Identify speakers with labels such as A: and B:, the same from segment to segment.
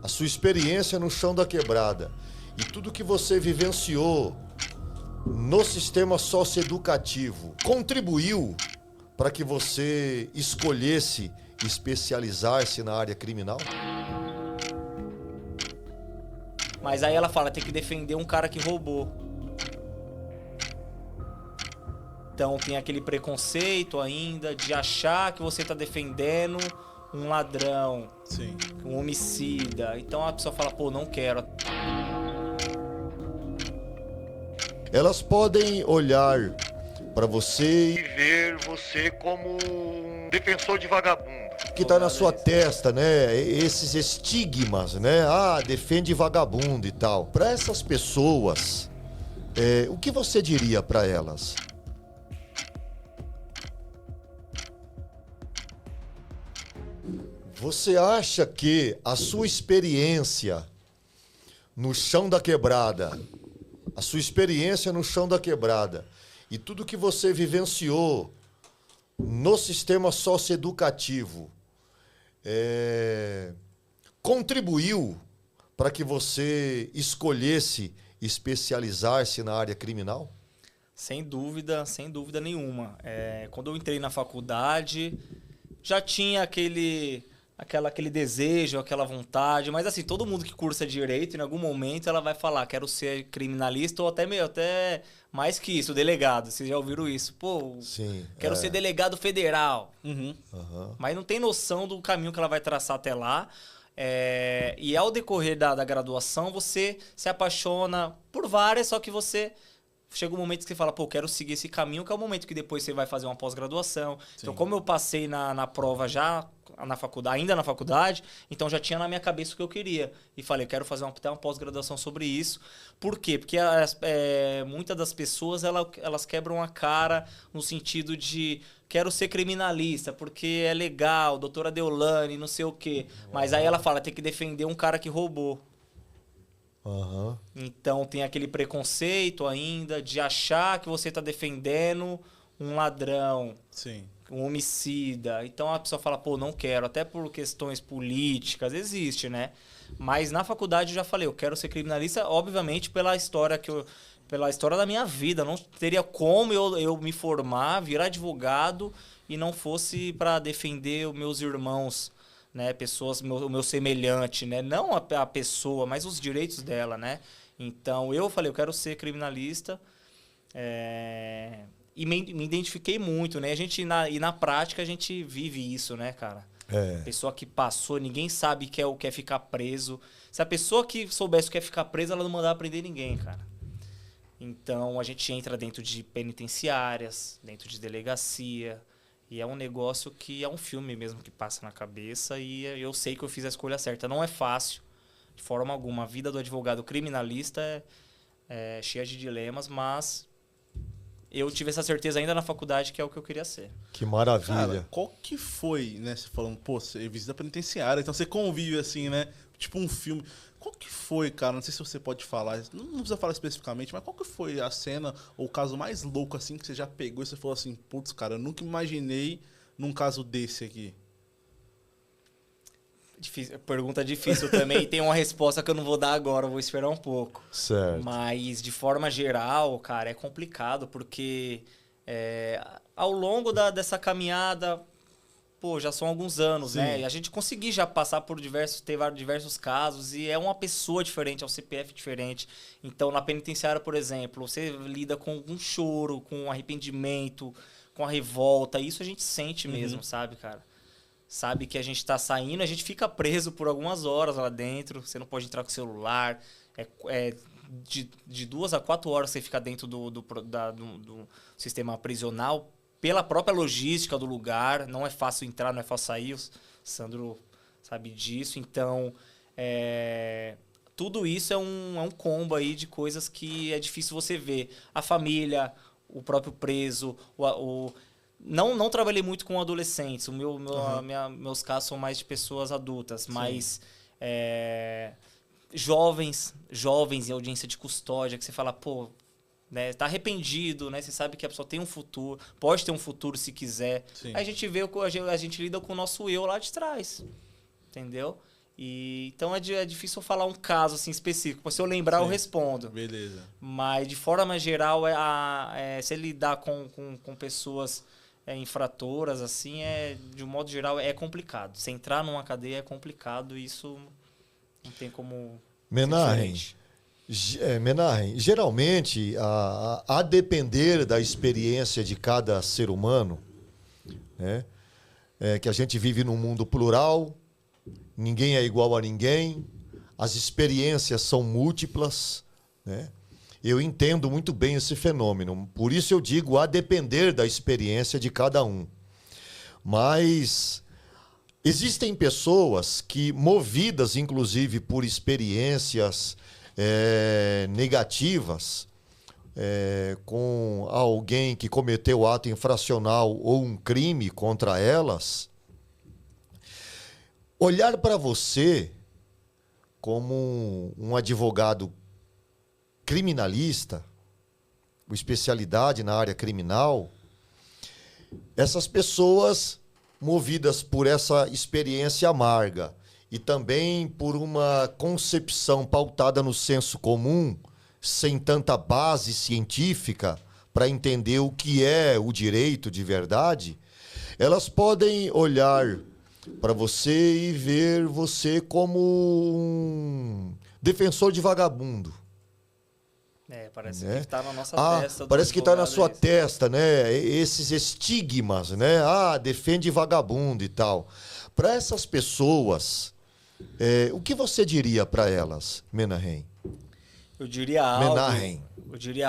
A: a sua experiência no chão da quebrada e tudo que você vivenciou no sistema socioeducativo contribuiu para que você escolhesse especializar-se na área criminal?
B: Mas aí ela fala, tem que defender um cara que roubou. Então tem aquele preconceito ainda de achar que você tá defendendo um ladrão,
C: Sim.
B: um homicida. Então a pessoa fala, pô, não quero.
A: Elas podem olhar para você e ver você como um defensor de vagabundo. Que está na sua testa, né? Esses estigmas, né? Ah, defende vagabundo e tal. Para essas pessoas, o que você diria para elas? Você acha que a sua experiência no chão da quebrada, e tudo que você vivenciou no sistema socioeducativo contribuiu para que você escolhesse especializar-se na área criminal?
B: Sem dúvida nenhuma. Quando eu entrei na faculdade, já tinha aquele desejo, aquela vontade, mas assim, todo mundo que cursa direito, em algum momento ela vai falar, quero ser criminalista ou até mais que isso, delegado. Vocês já ouviram isso? Pô,
A: sim,
B: quero ser delegado federal.
C: Uhum.
B: Mas não tem noção do caminho que ela vai traçar até lá. E ao decorrer da graduação, você se apaixona por várias, só que você... Chega um momento que você fala, pô, quero seguir esse caminho, que é o momento que depois você vai fazer uma pós-graduação. Então, como eu passei na prova já, ainda na faculdade, então já tinha na minha cabeça o que eu queria. E falei, quero fazer até uma pós-graduação sobre isso. Por quê? Porque muitas das pessoas, elas quebram a cara no sentido de quero ser criminalista, porque é legal, doutora Deolane, não sei o quê. Mas aí ela fala, tem que defender um cara que roubou.
A: Uhum.
B: Então tem aquele preconceito ainda de achar que você está defendendo um ladrão,
C: Sim.
B: um homicida. Então a pessoa fala, pô, não quero, até por questões políticas, existe, né? Mas na faculdade eu já falei, eu quero ser criminalista, obviamente pela história da minha vida. Não teria como eu me formar, virar advogado e não fosse para defender os meus irmãos, né, pessoas, o meu semelhante, né, não a pessoa, mas os direitos dela, né. Então eu falei, eu quero ser criminalista, e me identifiquei muito, né. E na prática a gente vive isso, né, cara. Pessoa que passou, ninguém sabe o que é ficar preso. Se a pessoa que soubesse o que é ficar presa, ela não mandava prender ninguém, cara. Então a gente entra dentro de penitenciárias, dentro de delegacia. E é um negócio que é um filme mesmo que passa na cabeça e eu sei que eu fiz a escolha certa. Não é fácil, de forma alguma. A vida do advogado criminalista é cheia de dilemas, mas eu tive essa certeza ainda na faculdade que é o que eu queria ser.
A: Que maravilha.
C: Cara, qual que foi, né? Você falando, pô, você visita penitenciária, então você convive assim, né? Tipo um filme. Qual que foi, cara? Não sei se você pode falar, não precisa falar especificamente, mas qual que foi a cena ou o caso mais louco assim que você já pegou e você falou assim, putz, cara, eu nunca imaginei num caso desse aqui?
B: Pergunta difícil também e tem uma resposta que eu não vou dar agora, eu vou esperar um pouco.
A: Certo.
B: Mas de forma geral, cara, é complicado porque ao longo dessa caminhada, pô, já são alguns anos,
C: Sim.
B: né? E a gente conseguiu já passar por diversos casos e é uma pessoa diferente, é um CPF diferente. Então, na penitenciária, por exemplo, você lida com um choro, com um arrependimento, com a revolta. Isso a gente sente mesmo, sabe, cara? Sabe que a gente tá saindo, a gente fica preso por algumas horas lá dentro. Você não pode entrar com o celular. De 2 a 4 horas você fica dentro do sistema prisional. Pela própria logística do lugar, não é fácil entrar, não é fácil sair, o Sandro sabe disso. Então, tudo isso é um combo aí de coisas que é difícil você ver. A família, o próprio preso, Não trabalhei muito com adolescentes, meus casos são mais de pessoas adultas, mas jovens em audiência de custódia, que você fala, pô, né, tá arrependido, né? Você sabe que a pessoa tem um futuro, pode ter um futuro se quiser.
C: Sim.
B: Aí a gente lida com o nosso eu lá de trás, entendeu? Então é difícil eu falar um caso assim específico. Mas se eu lembrar, eu respondo.
C: Beleza.
B: Mas, de forma geral, se ele lidar com pessoas infratoras, assim, de um modo geral, é complicado. Se entrar numa cadeia é complicado e isso não tem como...
A: Menahem, geralmente, a depender da experiência de cada ser humano, né, que a gente vive num mundo plural, ninguém é igual a ninguém, as experiências são múltiplas, né? Eu entendo muito bem esse fenômeno, por isso eu digo a depender da experiência de cada um. Mas existem pessoas que, movidas inclusive por experiências negativas, com alguém que cometeu ato infracional ou um crime contra elas, olhar para você como um advogado criminalista, com especialidade na área criminal, essas pessoas, movidas por essa experiência amarga e também por uma concepção pautada no senso comum, sem tanta base científica para entender o que é o direito de verdade, elas podem olhar para você e ver você como um defensor de vagabundo.
B: Parece que está na nossa testa.
A: Parece que está na sua testa, né? Esses estigmas, né? Defende vagabundo e tal. Para essas pessoas, o que você diria para elas, Menahem?
B: Eu diria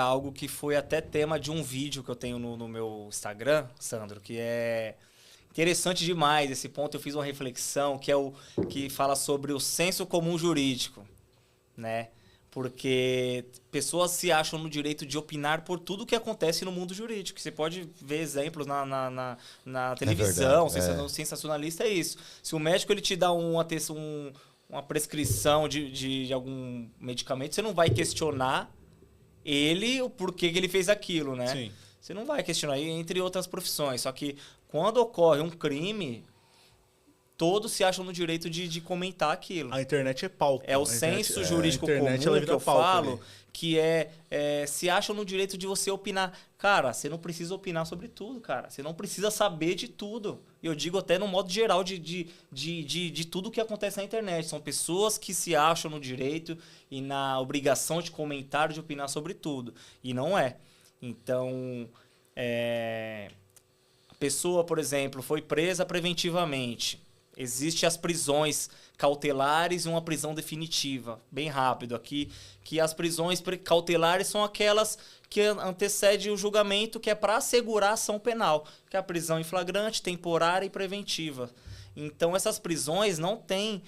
B: algo que foi até tema de um vídeo que eu tenho no meu Instagram, Sandro, que é interessante demais esse ponto. Eu fiz uma reflexão que fala sobre o senso comum jurídico, né? Porque pessoas se acham no direito de opinar por tudo o que acontece no mundo jurídico. Você pode ver exemplos na televisão, sensacionalista é isso. Se o médico ele te dá uma prescrição de algum medicamento, você não vai questionar o porquê que ele fez aquilo, né?
C: Sim.
B: Você não vai questionar, entre outras profissões. Só que quando ocorre um crime, todos se acham no direito de comentar aquilo.
C: A internet é palco.
B: É o senso jurídico comum que eu falo, que se acham no direito de você opinar. Cara, você não precisa opinar sobre tudo, cara. Você não precisa saber de tudo. Eu digo até no modo geral de tudo que acontece na internet. São pessoas que se acham no direito e na obrigação de comentar, de opinar sobre tudo. E não é. Então, a pessoa, por exemplo, foi presa preventivamente. Existem as prisões cautelares e uma prisão definitiva. Bem rápido aqui, que as prisões cautelares são aquelas que antecedem o julgamento, que é para assegurar a ação penal, que é a prisão em flagrante, temporária e preventiva. Então, essas prisões não têm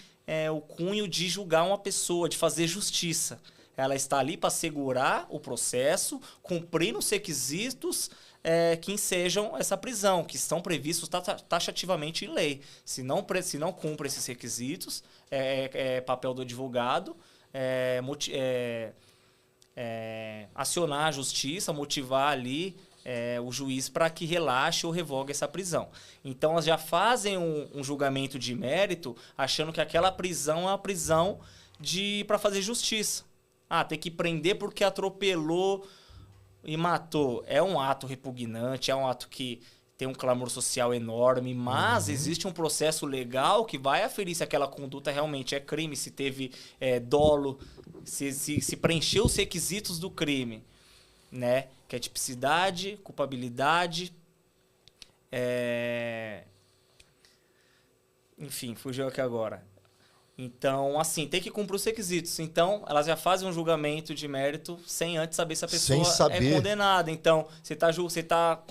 B: o cunho de julgar uma pessoa, de fazer justiça. Ela está ali para assegurar o processo, cumprindo os requisitos que ensejam essa prisão, que estão previstos taxativamente em lei. Se não cumpre esses requisitos, é papel do advogado acionar a justiça, motivar ali o juiz para que relaxe ou revogue essa prisão. Então, elas já fazem um julgamento de mérito, achando que aquela prisão é uma prisão para fazer justiça. Tem que prender porque atropelou e matou. É um ato repugnante, é um ato que tem um clamor social enorme, mas existe um processo legal que vai aferir se aquela conduta realmente é crime, se teve dolo, se preencheu os requisitos do crime, né? Que é tipicidade, culpabilidade, enfim, fugiu aqui agora. Então, assim, tem que cumprir os requisitos. Então, elas já fazem um julgamento de mérito sem antes saber se a pessoa é condenada. Então, você está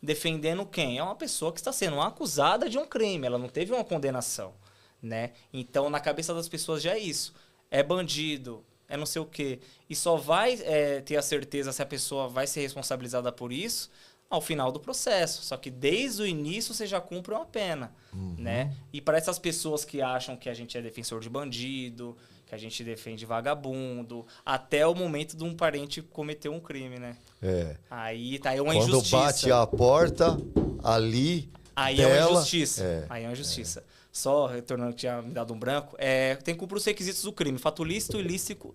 B: defendendo quem? É uma pessoa que está sendo acusada de um crime. Ela não teve uma condenação, né? Então, na cabeça das pessoas já é isso. É bandido, é não sei o quê. E só vai ter a certeza se a pessoa vai ser responsabilizada por isso ao final do processo. Só que desde o início você já cumpre uma pena, né? E para essas pessoas que acham que a gente é defensor de bandido, que a gente defende vagabundo, até o momento de um parente cometer um crime, né? Aí é uma injustiça.
A: Quando bate a porta, ali
B: é uma injustiça. Aí é uma injustiça. só retornando que tinha me dado um branco, tem que cumprir os requisitos do crime. Fato lícito, ilícito,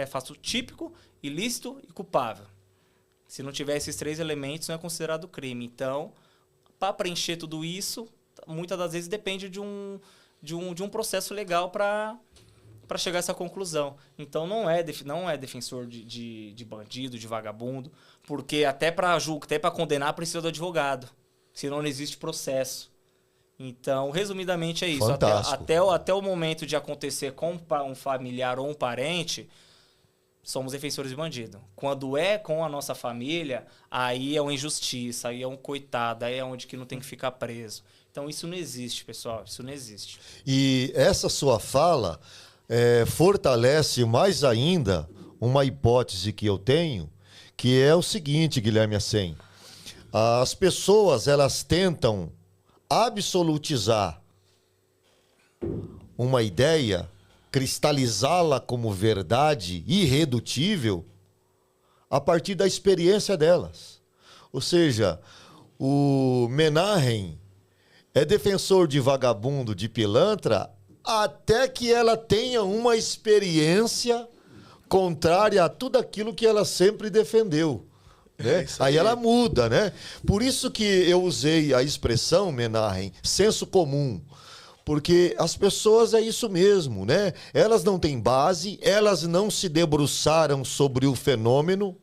B: fato típico, ilícito e culpável. Se não tiver esses 3 elementos, não é considerado crime. Então, para preencher tudo isso, muitas das vezes depende de um processo legal para chegar a essa conclusão. Então, não é defensor de bandido, de vagabundo, porque até para condenar precisa do advogado, senão não existe processo. Então, resumidamente é isso. Até o momento de acontecer com um familiar ou um parente, somos defensores de bandido. Quando é com a nossa família, aí é uma injustiça, aí é um coitado, aí é onde que não tem que ficar preso. Então, isso não existe, pessoal. Isso não existe.
A: E essa sua fala fortalece mais ainda uma hipótese que eu tenho, que é o seguinte, Guilherme Assem. As pessoas, elas tentam absolutizar uma ideia, cristalizá-la como verdade irredutível a partir da experiência delas. Ou seja, o Menahem é defensor de vagabundo, de pilantra, até que ela tenha uma experiência contrária a tudo aquilo que ela sempre defendeu. Né? Aí ela muda, né? Por isso que eu usei a expressão, Menahem, senso comum. Porque as pessoas é isso mesmo, né? Elas não têm base, elas não se debruçaram sobre o fenômeno,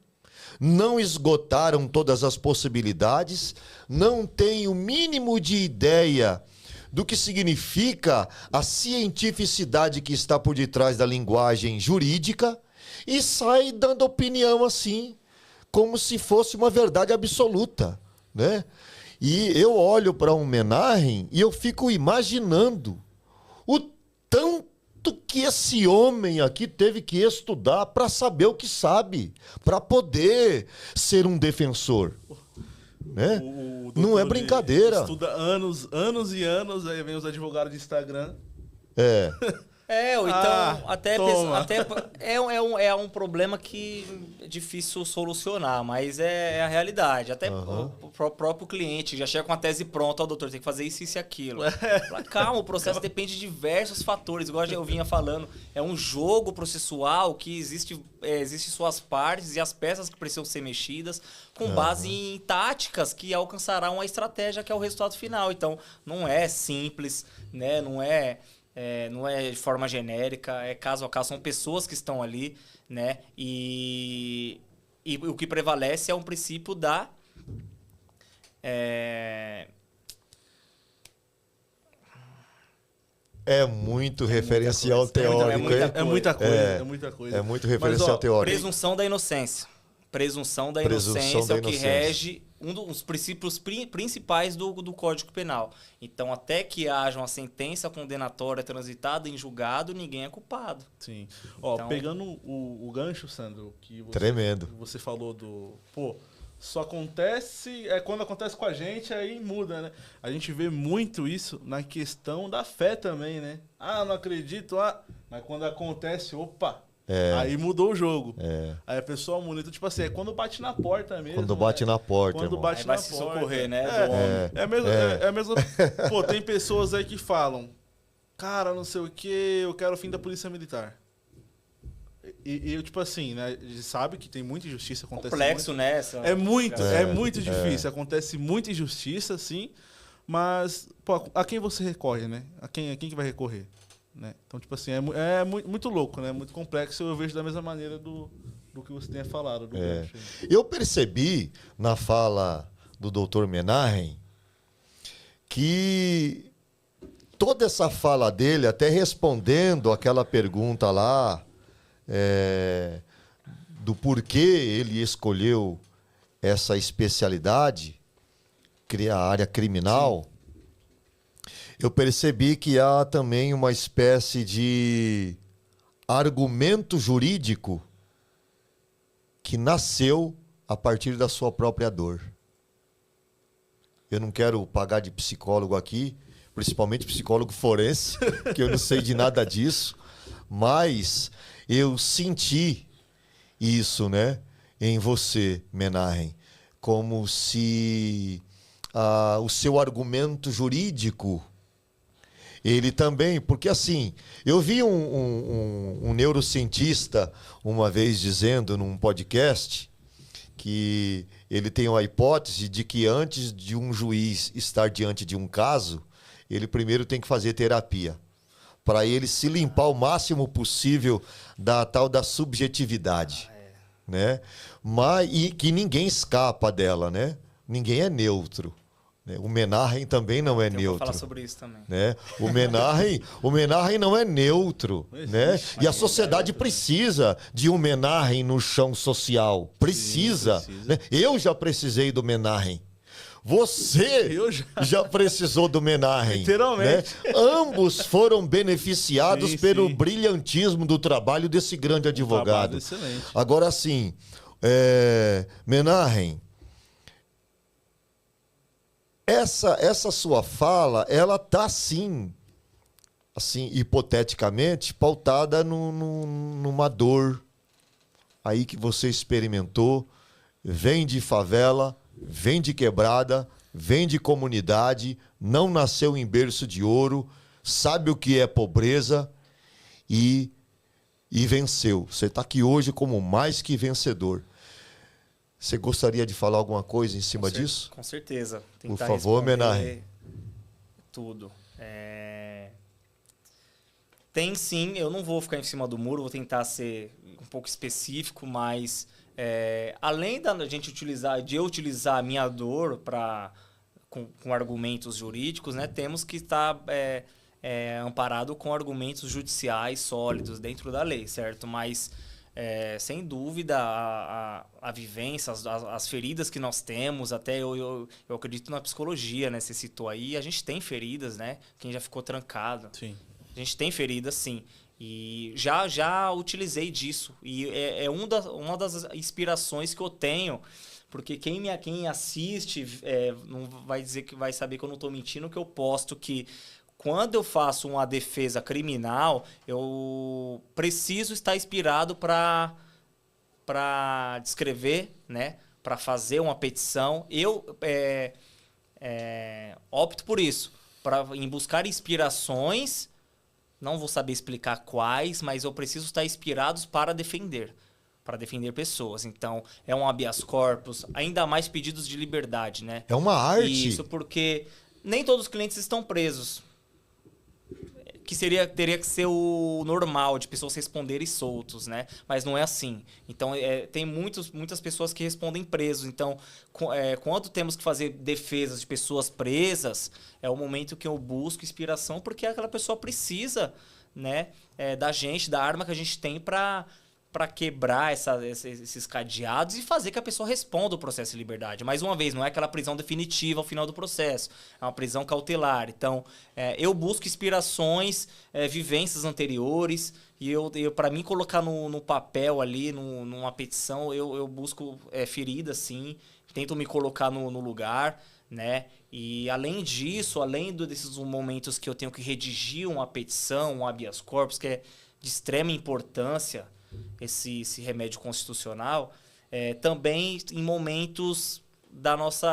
A: não esgotaram todas as possibilidades, não têm o mínimo de ideia do que significa a cientificidade que está por detrás da linguagem jurídica e sai dando opinião assim, como se fosse uma verdade absoluta, né? E eu olho para um Menahem e eu fico imaginando o tanto que esse homem aqui teve que estudar para saber o que sabe, para poder ser um defensor. Né? Não é brincadeira.
C: Estuda anos e anos, aí vem os advogados de Instagram.
B: Ou então até é um problema que é difícil solucionar, mas é a realidade. Até o próprio cliente já chega com a tese pronta, doutor, tem que fazer isso e aquilo. Calma, o processo depende de diversos fatores, igual eu vinha falando. É um jogo processual que existe suas partes e as peças que precisam ser mexidas com base em táticas que alcançarão uma estratégia que é o resultado final. Então, não é simples, né? Não é de forma genérica, é caso a caso, são pessoas que estão ali, né? E o que prevalece é um princípio da...
A: É muito referencial teórico.
C: É muita coisa.
A: É muito referencial teórico.
B: Presunção da inocência. Presunção da inocência é o que rege um dos princípios principais do Código Penal. Então, até que haja uma sentença condenatória transitada em julgado, ninguém é culpado.
C: Sim. Então, pegando o gancho, Sandro, que
A: tremendo.
C: Você falou do... Só acontece... Quando acontece com a gente, aí muda, né? A gente vê muito isso na questão da fé também, né? Não acredito, mas quando acontece, opa... Aí mudou o jogo. Aí a pessoa muda. Então, tipo assim, é quando bate na porta mesmo.
A: Quando bate na porta,
B: quando bate na porta. Vai se socorrer, né?
C: É mesmo. Pô, tem pessoas aí que falam, cara, não sei o que, eu quero o fim da polícia militar. E tipo assim, né? A gente sabe que tem muita injustiça acontecendo.
B: Complexo, né?
C: É muito difícil. Acontece muita injustiça, sim. Mas, a quem você recorre, né? A quem que vai recorrer? Né? Então, tipo assim, é muito louco, né? Muito complexo. Eu vejo da mesma maneira do que você tenha falado.
A: Eu percebi na fala do Dr. Menahem que toda essa fala dele, até respondendo aquela pergunta lá do porquê ele escolheu essa especialidade, criar a área criminal. Sim. Eu percebi que há também uma espécie de argumento jurídico que nasceu a partir da sua própria dor. Eu não quero pagar de psicólogo aqui, principalmente psicólogo forense, que eu não sei de nada disso, mas eu senti isso, né, em você, Menahem, como se o seu argumento jurídico Ele também, porque assim, eu vi um neurocientista uma vez dizendo num podcast que ele tem uma hipótese de que antes de um juiz estar diante de um caso, ele primeiro tem que fazer terapia, para ele se limpar o máximo possível da tal da subjetividade, né? E que ninguém escapa dela, né? Ninguém é neutro. O Menahem também não é neutro. Eu vou falar
B: sobre isso também.
A: Né? O Menahem não é neutro. Né? E a sociedade precisa de um Menahem no chão social. Precisa.
C: Sim,
A: né? Eu já precisei do Menahem. Você já precisou do Menahem.
C: Literalmente.
A: Né? Ambos foram beneficiados pelo brilhantismo do trabalho desse grande advogado.
C: Excelente.
A: Agora sim, Menahem, essa sua fala, ela está sim, assim, hipoteticamente, pautada numa dor aí que você experimentou, vem de favela, vem de quebrada, vem de comunidade, não nasceu em berço de ouro, sabe o que é pobreza e venceu. Você está aqui hoje como mais que vencedor. Você gostaria de falar alguma coisa em cima disso?
B: Com certeza.
A: Por favor, Menahem.
B: Tudo. Tem sim, eu não vou ficar em cima do muro, vou tentar ser um pouco específico, mas além da gente eu utilizar a minha dor com argumentos jurídicos, né, temos que estar amparado com argumentos judiciais sólidos dentro da lei, certo? Mas sem dúvida, a vivência, as feridas que nós temos, até eu acredito na psicologia, né? Você citou aí, a gente tem feridas, né? Quem já ficou trancado.
C: Sim.
B: A gente tem feridas, sim. E já utilizei disso. E uma das inspirações que eu tenho, porque quem assiste não vai dizer que vai saber que eu não estou mentindo, que eu posto que quando eu faço uma defesa criminal, eu preciso estar inspirado para descrever, né? Para fazer uma petição. Eu opto por isso, em buscar inspirações. Não vou saber explicar quais, mas eu preciso estar inspirado para defender pessoas. Então, é um habeas corpus, ainda mais pedidos de liberdade, né?
A: É uma arte.
B: Isso, porque nem todos os clientes estão presos. Que teria que ser o normal, de pessoas responderem soltos, né? Mas não é assim. Então, tem muitas pessoas que respondem presos. Então, quando temos que fazer defesas de pessoas presas, é o momento que eu busco inspiração, porque aquela pessoa precisa, né, da gente, da arma que a gente tem para quebrar esses cadeados e fazer que a pessoa responda o processo de liberdade. Mais uma vez, não é aquela prisão definitiva ao final do processo, é uma prisão cautelar. Então, eu busco inspirações, vivências anteriores, e para mim colocar no papel ali, numa petição, eu busco feridas, sim, tento me colocar no lugar, né? E além disso, desses momentos que eu tenho que redigir uma petição, um habeas corpus, que é de extrema importância, esse remédio constitucional, também em momentos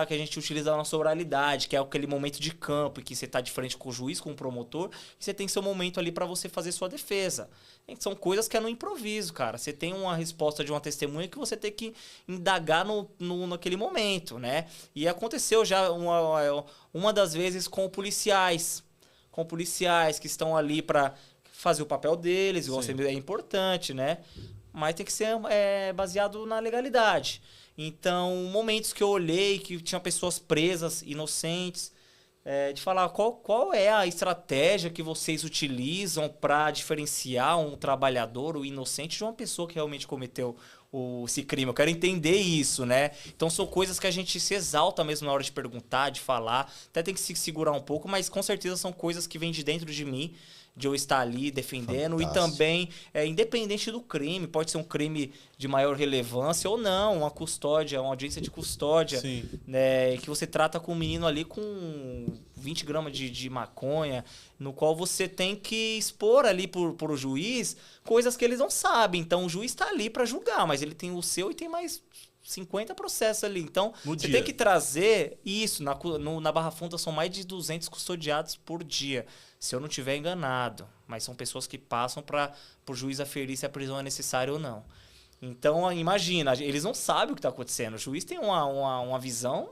B: que a gente utiliza a nossa oralidade, que é aquele momento de campo, em que você está de frente com o juiz, com o promotor, e você tem seu momento ali para você fazer sua defesa. São coisas que é no improviso, cara. Você tem uma resposta de uma testemunha que você tem que indagar naquele momento, né? E aconteceu já uma das vezes com policiais que estão ali para fazer o papel deles, é importante, né? Mas tem que ser baseado na legalidade. Então, momentos que eu olhei, que tinha pessoas presas, inocentes, de falar qual é a estratégia que vocês utilizam para diferenciar um trabalhador, o inocente, de uma pessoa que realmente cometeu esse crime. Eu quero entender isso, né? Então, são coisas que a gente se exalta mesmo na hora de perguntar, de falar. Até tem que se segurar um pouco, mas com certeza são coisas que vêm de dentro de mim, de eu estar ali defendendo. Fantástico. E também, independente do crime, pode ser um crime de maior relevância ou não, uma custódia, uma audiência de custódia, né, que você trata com um menino ali com 20 gramas de maconha, no qual você tem que expor ali por o juiz coisas que eles não sabem. Então, o juiz está ali para julgar, mas ele tem o seu e tem mais 50 processos ali. Então,
C: No
B: você
C: dia.
B: tem que trazer isso. Na Barra Funda são mais de 200 custodiados por dia, se eu não estiver enganado. Mas são pessoas que passam para o juiz aferir se a prisão é necessária ou não. Então, imagina, eles não sabem o que está acontecendo. O juiz tem uma visão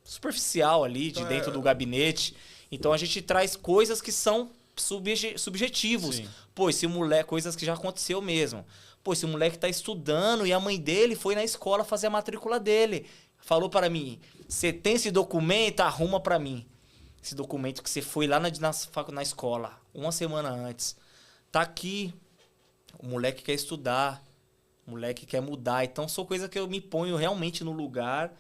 B: superficial ali, de
C: Então,
B: dentro do gabinete. Então, a gente traz coisas que são subjetivos.
C: Sim.
B: Pô, esse moleque, coisas que já aconteceu mesmo. Pô, esse moleque tá estudando e a mãe dele foi na escola fazer a matrícula dele. Falou para mim, você tem esse documento? Arruma para mim. Esse documento que você foi lá na escola, uma semana antes. Tá aqui. O moleque quer estudar. O moleque quer mudar. Então, são coisas que eu me ponho realmente no lugar.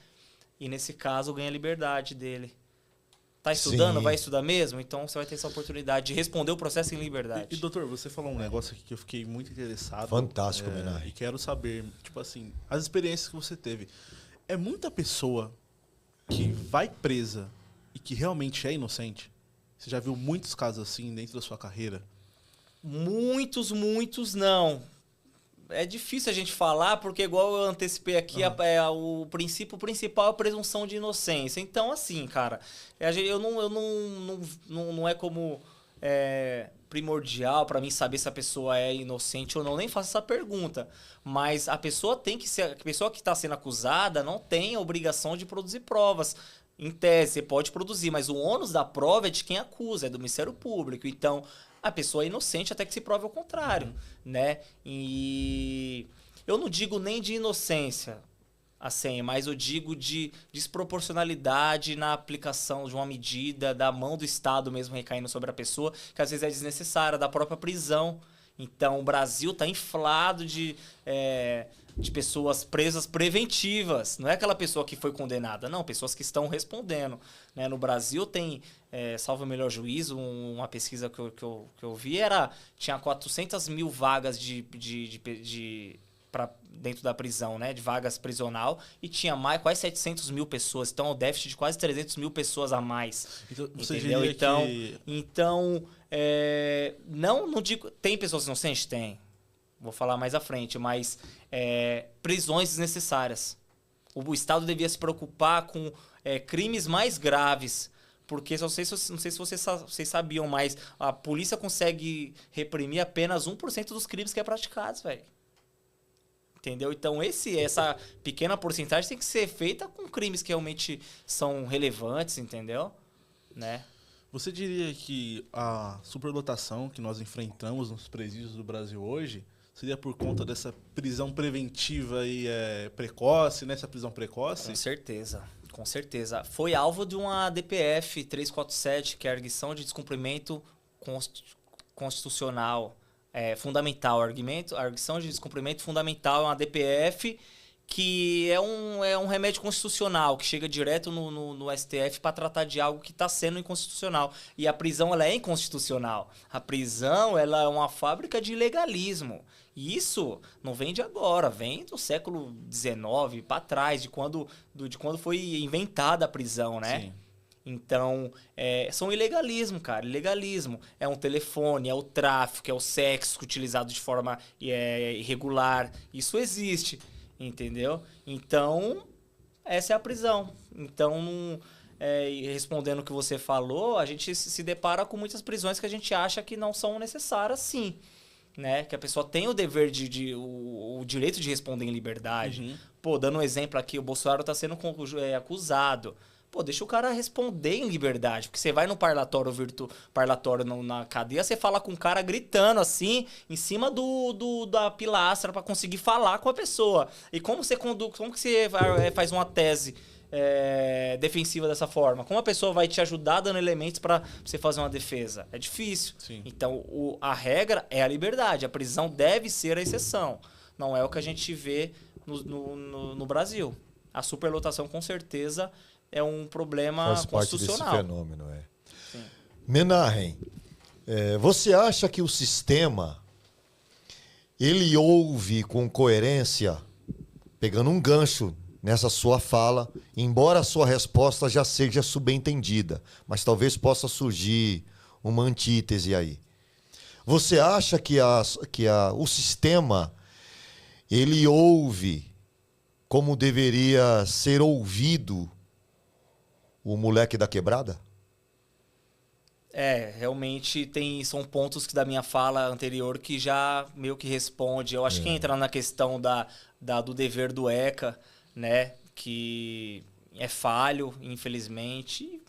B: E nesse caso, ganha a liberdade dele. Tá estudando?
A: Sim.
B: Vai estudar mesmo? Então você vai ter essa oportunidade de responder o processo em liberdade.
C: E doutor, você falou um negócio aqui que eu fiquei muito interessado.
A: Fantástico, Menar.
C: E quero saber, tipo assim, as experiências que você teve. É muita pessoa que vai presa e que realmente é inocente? Você já viu muitos casos assim dentro da sua carreira?
B: Muitos não. É difícil a gente falar, porque igual eu antecipei aqui, o princípio principal é a presunção de inocência. Então, assim, cara, não é como primordial para mim saber se a pessoa é inocente ou não, nem faço essa pergunta. Mas a pessoa tem que ser, a pessoa que está sendo acusada não tem a obrigação de produzir provas. Em tese, você pode produzir, mas o ônus da prova é de quem acusa, é do Ministério Público. Então, a pessoa é inocente até que se prove o contrário, né? E eu não digo nem de inocência, assim, mas eu digo de desproporcionalidade na aplicação de uma medida da mão do Estado mesmo recaindo sobre a pessoa, que às vezes é desnecessária, da própria prisão. Então, o Brasil está inflado de pessoas presas preventivas. Não é aquela pessoa que foi condenada, não. Pessoas que estão respondendo, né? No Brasil tem, salvo o melhor juízo, uma pesquisa que eu vi tinha 400 mil vagas dentro da prisão, né? De vagas prisional. E tinha quase 700 mil pessoas. Então, o déficit de quase 300 mil pessoas a mais.
C: Então, você
B: entendeu?
C: diria
B: Então, não digo... Tem pessoas inocentes? Tem. Vou falar mais à frente, mas prisões desnecessárias. O Estado devia se preocupar com crimes mais graves, porque não sei se vocês sabiam, mas a polícia consegue reprimir apenas 1% dos crimes que é praticados, velho. Entendeu? Então, essa pequena porcentagem tem que ser feita com crimes que realmente são relevantes, entendeu? Né?
C: Você diria que a superlotação que nós enfrentamos nos presídios do Brasil hoje seria por conta dessa prisão preventiva e precoce, né? Essa prisão precoce?
B: Com certeza. Foi alvo de uma DPF 347, que é a arguição de descumprimento constitucional fundamental. A arguição de descumprimento fundamental é uma DPF que é um remédio constitucional, que chega direto no STF para tratar de algo que está sendo inconstitucional. E a prisão ela é inconstitucional. A prisão ela é uma fábrica de ilegalismo. E isso não vem de agora, vem do século XIX para trás, de quando foi inventada a prisão, né?
C: Sim.
B: Então, são ilegalismo, cara. Ilegalismo. É um telefone, é o tráfico, é o sexo utilizado de forma irregular. Isso existe, entendeu? Então, essa é a prisão. Então, respondendo o que você falou, a gente se depara com muitas prisões que a gente acha que não são necessárias, sim. Né? Que a pessoa tem o dever o direito de responder em liberdade.
C: Uhum.
B: Pô, dando um exemplo aqui, o Bolsonaro está sendo acusado. Pô, deixa o cara responder em liberdade. Porque você vai no parlatório na cadeia, você fala com o cara gritando assim, em cima da pilastra para conseguir falar com a pessoa. E como que você faz uma tese defensiva dessa forma? Como a pessoa vai te ajudar dando elementos para você fazer uma defesa? É difícil.
C: Sim.
B: Então, a regra é a liberdade. A prisão deve ser a exceção. Não é o que a gente vê no Brasil. A superlotação, com certeza, é um problema constitucional.
A: Faz parte desse fenômeno,
B: Sim.
A: Menahem, você acha que o sistema ele ouve com coerência, pegando um gancho nessa sua fala, embora a sua resposta já seja subentendida, mas talvez possa surgir uma antítese aí. Você acha que o sistema ele ouve como deveria ser ouvido o moleque da quebrada?
B: Realmente são pontos da minha fala anterior que já meio que responde. Eu acho que entra na questão do dever do ECA, né? Que é falho, infelizmente.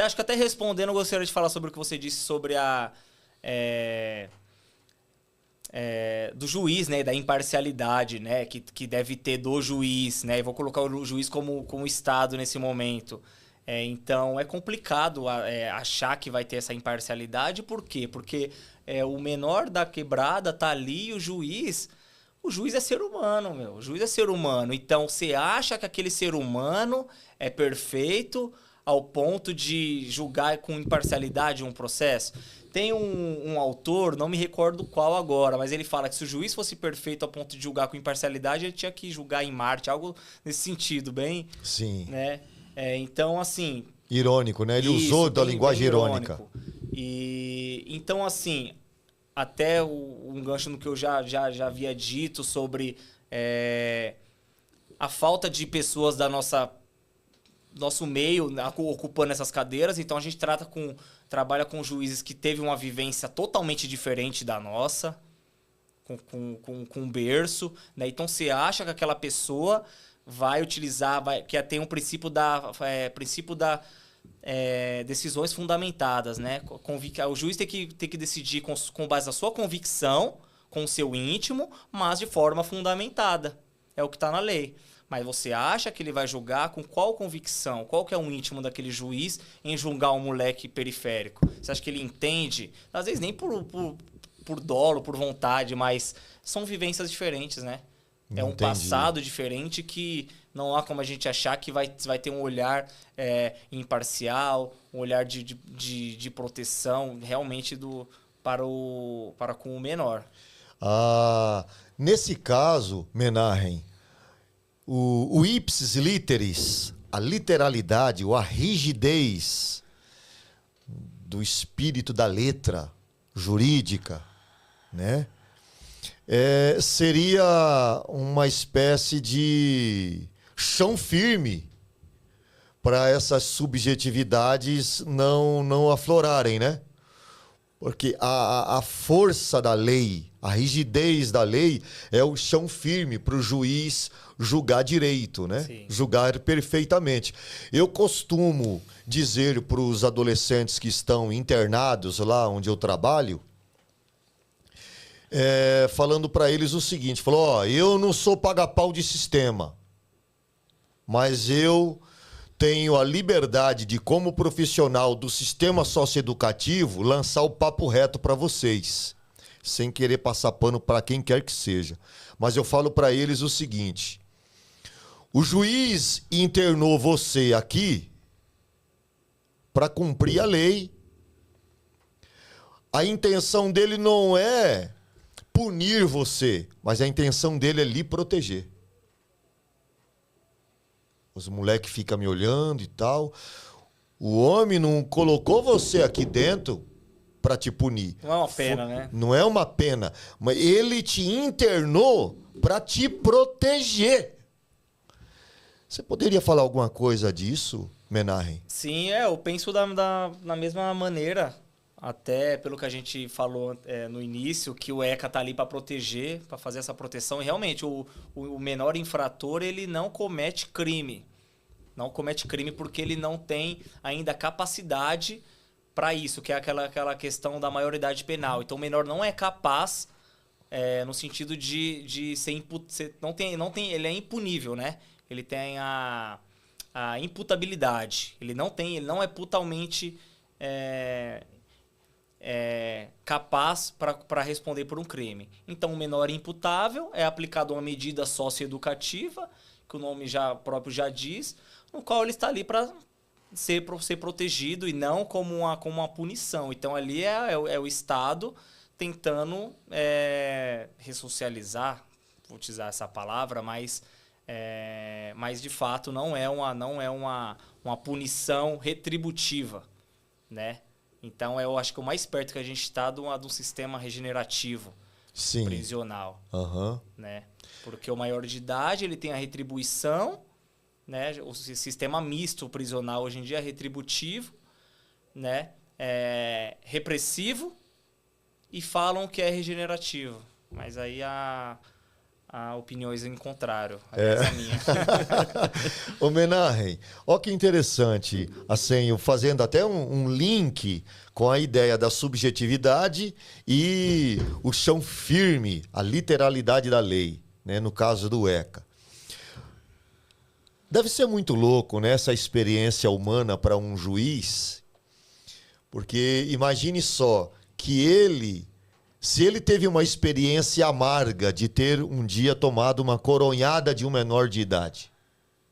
B: Acho que até respondendo, eu gostaria de falar sobre o que você disse sobre do juiz, né, da imparcialidade, né, que deve ter do juiz, né, eu vou colocar o juiz como Estado nesse momento. Então é complicado achar que vai ter essa imparcialidade. Por quê? Porque o menor da quebrada tá ali e o juiz é ser humano, meu. O juiz é ser humano. Então você acha que aquele ser humano é perfeito ao ponto de julgar com imparcialidade um processo? Tem um autor, não me recordo qual agora, mas ele fala que se o juiz fosse perfeito ao ponto de julgar com imparcialidade, ele tinha que julgar em Marte, algo nesse sentido, bem...
A: Sim.
B: Né? Então, assim...
A: Irônico, né? Ele usou da linguagem irônica.
B: Então, assim, até um gancho no que eu já havia dito sobre a falta de pessoas da nosso meio ocupando essas cadeiras. Então a gente trabalha com juízes que teve uma vivência totalmente diferente da nossa, com berço, né? Então você acha que aquela pessoa vai utilizar, que tem um princípio da decisões fundamentadas, né? O juiz tem que decidir com base na sua convicção, com o seu íntimo, mas de forma fundamentada. É o que está na lei. Mas você acha que ele vai julgar com qual convicção? Qual que é o íntimo daquele juiz em julgar um moleque periférico? Você acha que ele entende? Às vezes nem por dolo, por vontade, mas são vivências diferentes, né? É um passado diferente que não há como a gente achar que vai ter um olhar imparcial, um olhar de proteção realmente para com o menor.
A: Nesse caso, Menahem, o ipsis literis, a literalidade, ou a rigidez do espírito da letra jurídica, né? Seria uma espécie de chão firme para essas subjetividades não aflorarem, né? Porque a força da lei, a rigidez da lei é o chão firme para o juiz julgar direito, né?
B: Sim.
A: Julgar perfeitamente. Eu costumo dizer para os adolescentes que estão internados lá onde eu trabalho, falando para eles o seguinte, eu não sou paga-pau de sistema, mas eu tenho a liberdade de, como profissional do sistema socioeducativo, lançar o papo reto para vocês, sem querer passar pano para quem quer que seja. Mas eu falo para eles o seguinte: o juiz internou você aqui para cumprir a lei. A intenção dele não é punir você, mas a intenção dele é lhe proteger. Os moleques ficam me olhando e tal. O homem não colocou você aqui dentro para te punir.
B: Não é uma pena, né?
A: Não é uma pena. Mas ele te internou para te proteger. Você poderia falar alguma coisa disso, Menahem?
B: Sim, eu penso da mesma maneira. Até pelo que a gente falou no início, que o ECA está ali para proteger, para fazer essa proteção. E realmente, o menor infrator, ele não comete crime. Não comete crime porque ele não tem ainda capacidade para isso, que é aquela questão da maioridade penal. Então, o menor não é capaz, no sentido de ser ele é impunível, né? Ele tem a imputabilidade. Ele não é totalmente capaz para responder por um crime. Então, o menor imputável é aplicado uma medida socioeducativa, que o nome próprio já diz, no qual ele está ali para ser protegido e não como uma punição. Então, ali é o Estado tentando ressocializar, vou utilizar essa palavra, mas de fato não é uma punição retributiva, né? Então, eu acho que o mais perto que a gente está de um sistema regenerativo,
A: Sim.
B: prisional,
A: Aham.
B: né? Porque o maior de idade, ele tem a retribuição, né? O sistema misto prisional hoje em dia é retributivo, né? É repressivo e falam que é regenerativo. Mas aí há opiniões em contrário. Aliás, a minha.
A: Ô Menahem, ó que interessante, assim, fazendo até um link com a ideia da subjetividade e o chão firme, a literalidade da lei, né, no caso do ECA. Deve ser muito louco, né, essa experiência humana para um juiz, porque imagine só que se ele teve uma experiência amarga de ter um dia tomado uma coronhada de um menor de idade,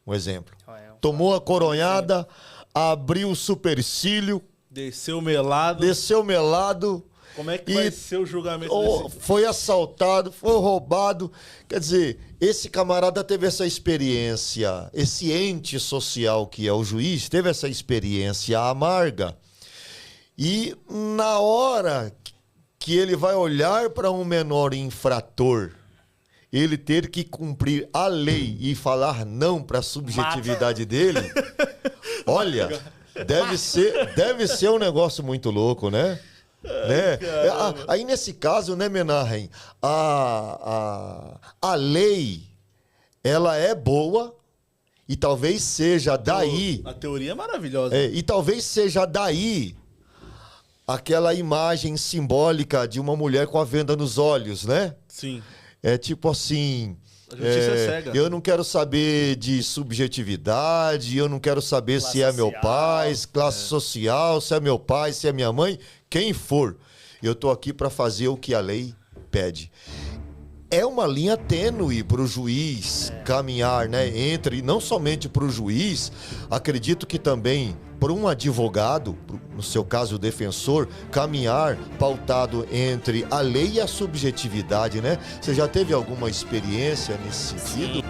A: um exemplo. Tomou a coronhada, abriu o supercílio,
C: Desceu melado.
A: Como
C: é que vai ser o julgamento desse?
A: Foi assaltado, foi roubado. Quer dizer, esse camarada teve essa experiência, esse ente social que é o juiz, teve essa experiência amarga. E na hora que ele vai olhar para um menor infrator, ele ter que cumprir a lei e falar não para a subjetividade dele, olha, deve ser um negócio muito louco, né? Né? Aí nesse caso, né, Menahem, a lei, ela é boa e talvez seja daí...
C: A teoria é maravilhosa.
A: E talvez seja daí aquela imagem simbólica de uma mulher com a venda nos olhos, né?
C: Sim.
A: É tipo assim...
C: A justiça é cega.
A: Eu não quero saber de subjetividade, eu não quero saber
B: Classe
A: se é meu
B: social,
A: pai, classe social, se é meu pai, se é minha mãe, quem for. Eu tô aqui para fazer o que a lei pede. É uma linha tênue para o juiz caminhar, né? Não somente para o juiz, acredito que também para um advogado, no seu caso o defensor, caminhar pautado entre a lei e a subjetividade, né? Você já teve alguma experiência nesse sentido?